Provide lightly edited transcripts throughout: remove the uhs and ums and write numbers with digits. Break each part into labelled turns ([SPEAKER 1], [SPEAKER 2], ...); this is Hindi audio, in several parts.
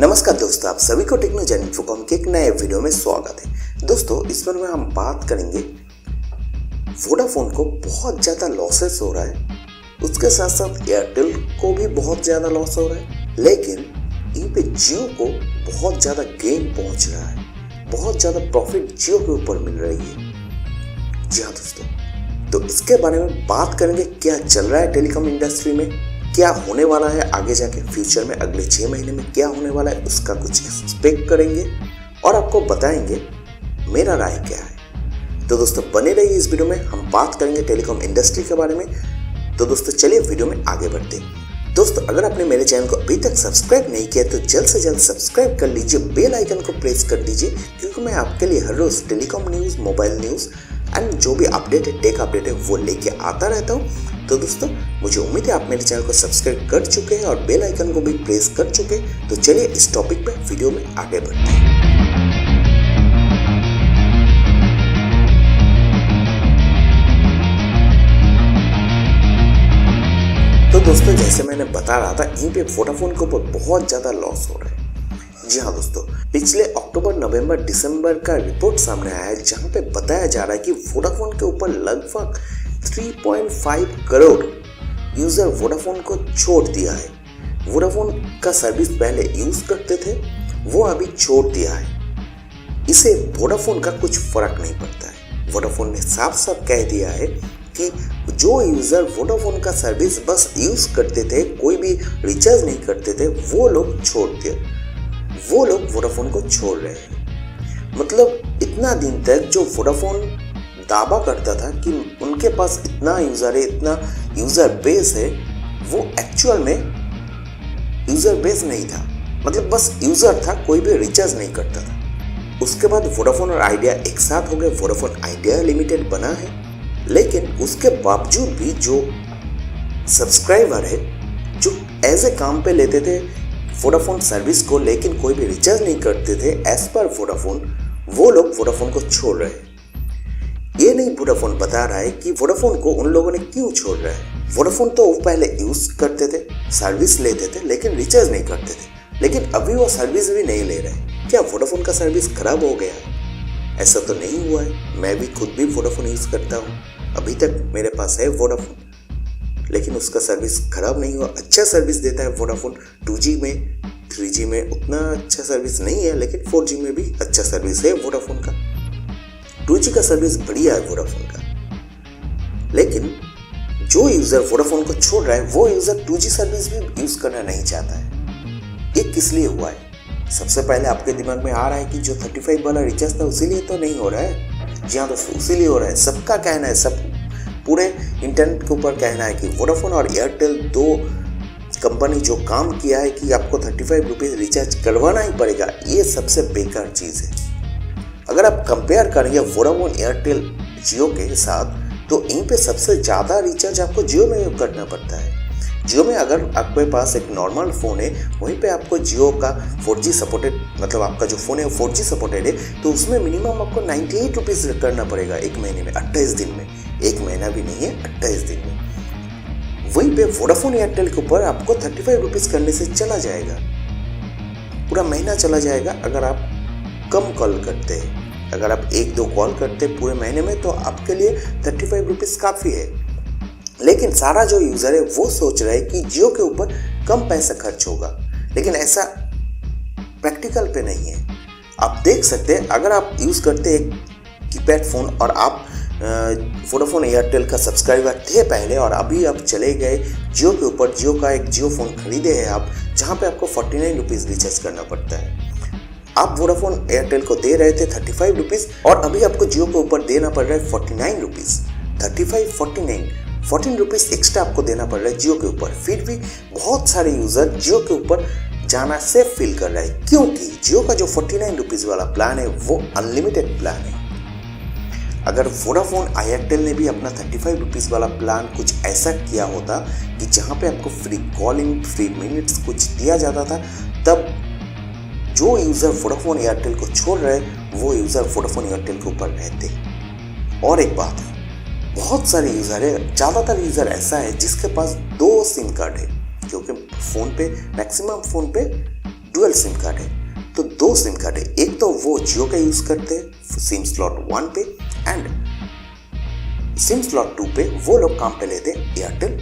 [SPEAKER 1] नमस्कार दोस्तों, आप सभी को टेक्नोलॉजी इन्फोकॉम के एक नए वीडियो में स्वागत है। दोस्तों, इस बार में हम बात करेंगे वोडाफोन को बहुत ज़्यादा लॉसेस हो रहा है, उसके साथ साथ एयरटेल को भी बहुत ज़्यादा लॉस हो रहा है, लेकिन इन पे जियो को बहुत ज़्यादा गेन पहुंच रहा है, बहुत ज़्यादा प्रॉफिट जियो के ऊपर मिल रही है। जी हाँ दोस्तों, तो इसके बारे में बात करेंगे क्या चल रहा है टेलीकॉम इंडस्ट्री में, क्या होने वाला है आगे जाके फ्यूचर में, अगले 6 महीने में क्या होने वाला है उसका कुछ एक्सपेक्ट करेंगे और आपको बताएंगे मेरा राय क्या है। तो दोस्तों बने रहिए इस वीडियो में, हम बात करेंगे टेलीकॉम इंडस्ट्री के बारे में। तो दोस्तों चलिए वीडियो में आगे बढ़ते हैं। दोस्तों अगर आपने मेरे चैनल को अभी तक सब्सक्राइब नहीं किया तो जल्द से जल्द सब्सक्राइब कर लीजिए, बेल आइकन को प्रेस कर दीजिए, क्योंकि मैं आपके लिए हर रोज telecom news, mobile news and जो भी अपडेट है, टेक अपडेट है, वो लेके आता रहता हूँ। तो दोस्तों मुझे उम्मीद है आप मेरे चैनल को सब्सक्राइब कर चुके हैं और बेल आइकन को भी प्रेस कर चुके हैं। तो चलिए इस टॉपिक पे वीडियो में आगे बढ़ते हैं। तो दोस्तों जैसे मैंने बता रहा था, इन पे वोडाफोन के ऊपर बहुत ज़्यादा लॉस हो रहा है। जी हाँ दोस्तों, पिछले अक्टूबर, नवंबर, दिसंबर का रिपोर्ट सामने आया है, जहाँ पे बताया जा रहा है कि वोडाफोन के ऊपर लगभग 3.5 करोड़ यूज़र वोडाफोन को छोड़ दिया है। वोडाफोन का सर्विस पहले यूज़ करते थे, वो अभी छोड़ दिया है। इसे वोडाफोन का कुछ फर्क नहीं पड़ता है। वोडाफोन ने साफ साफ कह दिया है कि जो यूज़र वोडाफोन का सर्विस बस यूज़ करते थे, कोई भी रिचार्ज नहीं करते थे, वो लोग छोड़ दिए, वो लोग वोडाफोन को छोड़ रहे हैं। मतलब इतना दिन तक जो वोडाफोन दावा करता था कि उनके पास इतना यूज़र है, इतना यूज़र बेस है, वो एक्चुअल में यूज़र बेस नहीं था। मतलब बस यूज़र था, कोई भी रिचार्ज नहीं करता था। उसके बाद वोडाफोन और आइडिया एक साथ हो गए, वोडाफोन आइडिया लिमिटेड बना है, लेकिन उसके बावजूद भी जो सब्सक्राइबर है, जो एज ए काम पे लेते थे वोडाफोन सर्विस को, लेकिन कोई भी रिचार्ज नहीं करते थे एज पर वोडाफोन, वो लोग वोडाफोन को छोड़ रहे हैं। ये नहीं वोडाफोन बता रहा है कि वोडाफोन को उन लोगों ने क्यों छोड़ रहा है। वोडाफोन तो वो पहले यूज करते थे, सर्विस लेते थे, लेकिन रिचार्ज नहीं करते थे, लेकिन अभी वो सर्विस भी नहीं ले रहे। क्या वोडाफोन का सर्विस खराब हो गया? ऐसा तो नहीं हुआ है। मैं भी खुद भी वोडाफोन यूज करता हूँ, अभी तक मेरे पास है वोडाफोन, लेकिन उसका सर्विस खराब नहीं हुआ। अच्छा सर्विस देता है वोडाफोन। 2G में, 3G में उतना अच्छा सर्विस नहीं है, लेकिन 4G में भी अच्छा सर्विस है वोडाफोन का। 2G का सर्विस बढ़िया है वोडाफोन का, लेकिन जो यूज़र वोडाफोन को छोड़ रहा है, वो यूज़र 2G सर्विस भी यूज़ करना नहीं चाहता है। ये किस लिए हुआ है? सबसे पहले आपके दिमाग में आ रहा है कि जो 35 वाला रिचार्ज था उसीलिए तो नहीं हो रहा है। जी हाँ दोस्तों, उसीलिए हो रहा है। सबका कहना है, सब पूरे इंटरनेट के ऊपर कहना है कि वोडाफोन और एयरटेल दो कंपनी जो काम किया है कि आपको 35 रुपीज़ रिचार्ज करवाना ही पड़ेगा, ये सबसे बेकार चीज़ है। अगर आप कंपेयर करेंगे वोडाफोन, एयरटेल, जियो के साथ, तो इन पे सबसे ज़्यादा रिचार्ज आपको जियो में करना पड़ता है। जियो में अगर आपके पास एक नॉर्मल फ़ोन है, वहीं पे आपको जियो का 4G सपोर्टेड, मतलब आपका जो फ़ोन है 4G सपोर्टेड है, तो उसमें मिनिमम आपको 98 रुपीज़ करना पड़ेगा एक महीने में, 28 दिन में। एक महीना भी नहीं है, 28 दिन में। वहीं पे वोडाफोन, एयरटेल के ऊपर आपको 35 रुपीज़ करने से चला जाएगा, पूरा महीना चला जाएगा। अगर आप कम कॉल करते हैं, अगर आप 1-2 कॉल करते हैं पूरे महीने में, तो आपके लिए 35 रुपीज़ काफ़ी है। लेकिन सारा जो यूज़र है वो सोच रहा है कि जियो के ऊपर कम पैसा खर्च होगा, लेकिन ऐसा प्रैक्टिकल पे नहीं है। आप देख सकते हैं, अगर आप यूज़ करते हैं कीपैड फ़ोन और आप वोडाफोन, एयरटेल का सब्सक्राइबर थे पहले, और अभी आप चले गए जियो के ऊपर, जियो का एक जियो फ़ोन खरीदे हैं आप, जहाँ पे आपको 49 रुपीज़ रिचार्ज करना पड़ता है। आप वोडाफोन, एयरटेल को दे रहे थे 35 रुपीज़, और अभी आपको जियो के ऊपर देना पड़ रहा है 49 रुपीज़। 35, 49, 14 रुपीज़ एक्स्ट्रा आपको देना पड़ रहा है जियो के ऊपर। फिर भी बहुत सारे यूज़र जियो के ऊपर जाना सेफ फील कर रहा है, क्योंकि जियो का जो 49 रुपीज़ वाला प्लान है वो अनलिमिटेड प्लान है। अगर वोडाफोन, एयरटेल ने भी अपना 35 रुपीज़ वाला प्लान कुछ ऐसा किया होता कि जहाँ पे आपको फ्री कॉलिंग, फ्री मिनट्स कुछ दिया जाता था, तब जो यूज़र वोडाफोन, एयरटेल को छोड़ रहे, वो यूज़र वोडाफोन, एयरटेल के ऊपर रहते। और एक बात है, बहुत सारे यूज़र है, ज़्यादातर यूज़र ऐसा है जिसके पास 2 सिम कार्ड है, क्योंकि फ़ोन पे मैक्सिमम फ़ोन पे डुअल सिम कार्ड है, तो 2 सिम कार्ड है। एक तो वो जियो का यूज करते हैं सिम स्लॉट 1 पे, एंड सिम स्लॉट 2 पे वो लोग काम पे लेते हैं एयरटेल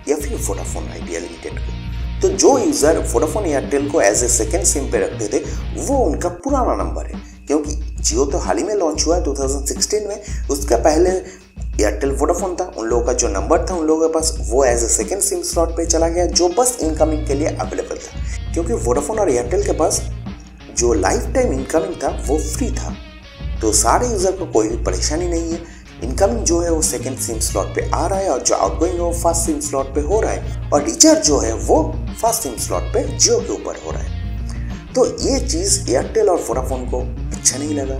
[SPEAKER 1] या फिर वोडाफोन आइडिया लिमिटेड को। तो जो यूजर वोडाफोन एयरटेल को एज ए सेकेंड सिम पे रखते थे वो उनका पुराना नंबर है, क्योंकि जियो तो हाल ही में लॉन्च हुआ है 2016 में। उसका पहले एयरटेल वोडाफोन था, उन लोगों का जो नंबर था उन लोगों के पास वो as a second SIM slot पे चला गया, जो बस इनकमिंग के लिए अवेलेबल था। क्योंकि वोडाफोन और एयरटेल के पास जो लाइफ टाइम इनकमिंग था वो फ्री था, तो सारे यूजर को कोई भी परेशानी नहीं है। इनकमिंग जो है वो सेकेंड सिम स्लॉट पे आ रहा है और जो आउटगोइंग है वो फर्स्ट सिम स्लॉट पे हो रहा है, और रिचार्ज जो है वो फर्स्ट सिम स्लॉट पे जियो के ऊपर हो रहा है। तो ये चीज़ एयरटेल और वोडाफोन को अच्छा नहीं लगा।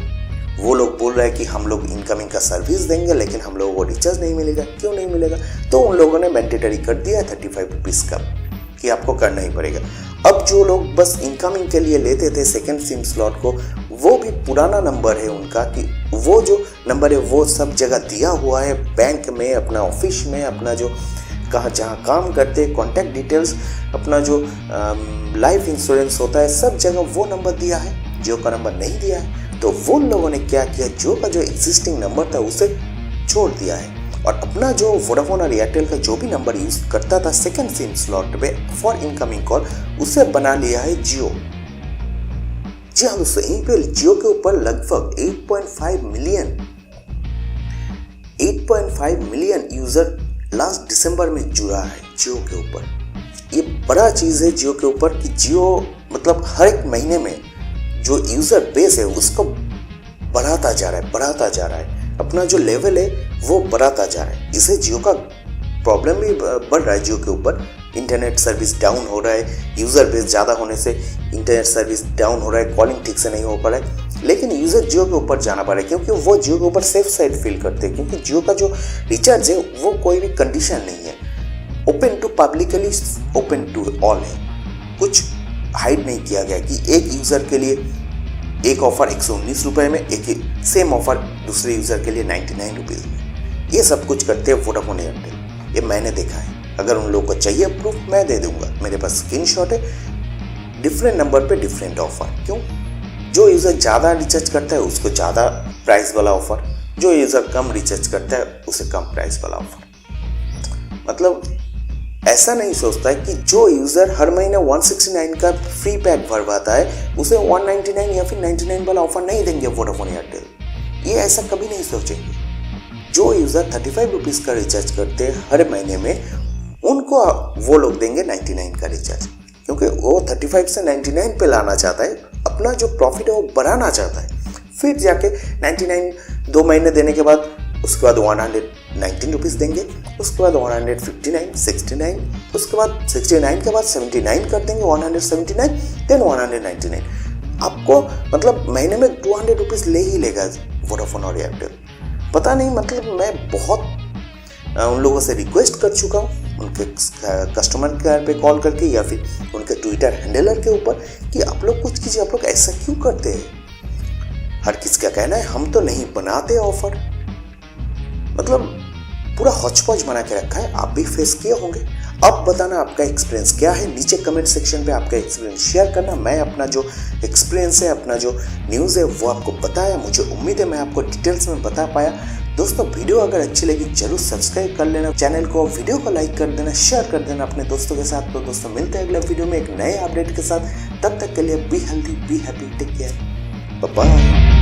[SPEAKER 1] वो लोग बोल रहे हैं कि हम लोग इनकमिंग का सर्विस देंगे लेकिन हम लोगों को रिचार्ज नहीं मिलेगा। क्यों नहीं मिलेगा? तो उन लोगों ने मैंडेटरी कर दिया है 35 रुपीज़ का कि आपको करना ही पड़ेगा। अब जो लोग बस इनकमिंग के लिए लेते थे सेकेंड सिम स्लॉट को, वो भी पुराना नंबर है उनका, कि वो जो नंबर है वो सब जगह दिया हुआ है, बैंक में, अपना ऑफिस में, अपना जो कहाँ जहाँ काम करते, कॉन्टैक्ट डिटेल्स, अपना जो लाइफ इंश्योरेंस होता है, सब जगह वो नंबर दिया है, जियो का नंबर नहीं दिया है। तो वो लोगों ने क्या किया, जियो का जो एग्जिस्टिंग नंबर था उसे छोड़ दिया है और अपना जो वोडाफोन और एयरटेल का जो भी नंबर यूज करता था सेकेंड सिम स्लॉट पे फॉर इनकमिंग कॉल, उसे बना लिया है जियो। जी हाँ दोस्तों, यहीं पे जियो के ऊपर लगभग 8.5 मिलियन यूजर लास्ट दिसंबर में जुड़ा है जियो के ऊपर। ये बड़ा चीज है जियो के ऊपर कि जियो मतलब हर एक महीने में जो यूजर बेस है उसको बढ़ाता जा रहा है, अपना जो लेवल है वो बढ़ाता जा रहा है। इससे जियो का प्रॉब्लम भी बढ़ रहा है जियो के ऊपर। इंटरनेट सर्विस डाउन हो रहा है, यूज़र बेस ज़्यादा होने से इंटरनेट सर्विस डाउन हो रहा है, कॉलिंग ठीक से नहीं हो पा रहा है। लेकिन यूज़र जियो के ऊपर जाना पड़ रहा है क्योंकि वो जियो के ऊपर सेफ साइड फील करते हैं, क्योंकि जियो का जो रिचार्ज है वो कोई भी कंडीशन नहीं है, open to publicly open to all है। कुछ हाइड नहीं किया गया कि एक यूज़र के लिए एक ऑफर 119 रुपये में, एक सेम ऑफर दूसरे यूज़र के लिए 99 रुपीज़ में। ये सब कुछ करते हैं वोडाफोन एयरटेल, ये मैंने देखा है। अगर उन लोगों को चाहिए प्रूफ मैं दे दूंगा, मेरे पास स्क्रीनशॉट है। डिफरेंट नंबर पे डिफरेंट ऑफर। क्यों? जो यूज़र ज़्यादा रिचार्ज करता है उसको ज़्यादा प्राइस वाला ऑफर, जो यूज़र कम रिचार्ज करता है उसे कम प्राइस वाला ऑफर। मतलब ऐसा नहीं सोचता है कि जो यूज़र हर महीने 169 का फ्री पैक भरवाता है उसे 199 या फिर 99 वाला ऑफर नहीं देंगे वोडाफोन एयरटेल। ये ऐसा कभी नहीं सोचेंगे। जो यूज़र 35 रुपीज़ का रिचार्ज करते हैं हर महीने में, उनको वो लोग देंगे 99 का रिचार्ज, क्योंकि वो 35 से 99 पे लाना चाहता है, अपना जो प्रॉफिट है वो बढ़ाना चाहता है। फिर जाके 99 2 महीने देने के बाद उसके बाद 119 रुपीज़ देंगे, उसके बाद 159, 69, उसके बाद 69 के बाद 79 कर देंगे, 179, देन 199। आपको मतलब महीने में 200 रुपीज़ ले ही लेगा वोडाफोन और एयरटेल। पता नहीं, मतलब मैं बहुत उन लोगों से रिक्वेस्ट कर चुका हूँ, उनके कस्टमर केयर पे कॉल करके या फिर उनके ट्विटर हैंडलर के ऊपर, कि आप लोग कुछ कीजिए, आप लोग ऐसा क्यों करते हैं। हर किसी का कहना है हम तो नहीं बनाते ऑफर, मतलब पूरा हौच-पौच बना के रखा है। आप भी फेस किए होंगे। अब बताना आपका एक्सपीरियंस क्या है, नीचे कमेंट सेक्शन पे आपका एक्सपीरियंस शेयर करना। मैं अपना जो एक्सपीरियंस है, अपना जो न्यूज़ है वो आपको बताया। मुझे उम्मीद है मैं आपको डिटेल्स में बता पाया। दोस्तों वीडियो अगर अच्छी लगी जरूर सब्सक्राइब कर लेना चैनल को, वीडियो को लाइक कर देना, शेयर कर देना अपने दोस्तों के साथ। तो दोस्तों मिलते हैं अगले वीडियो में एक नए अपडेट के साथ। तब तक के लिए be healthy, be happy, take care, bye bye.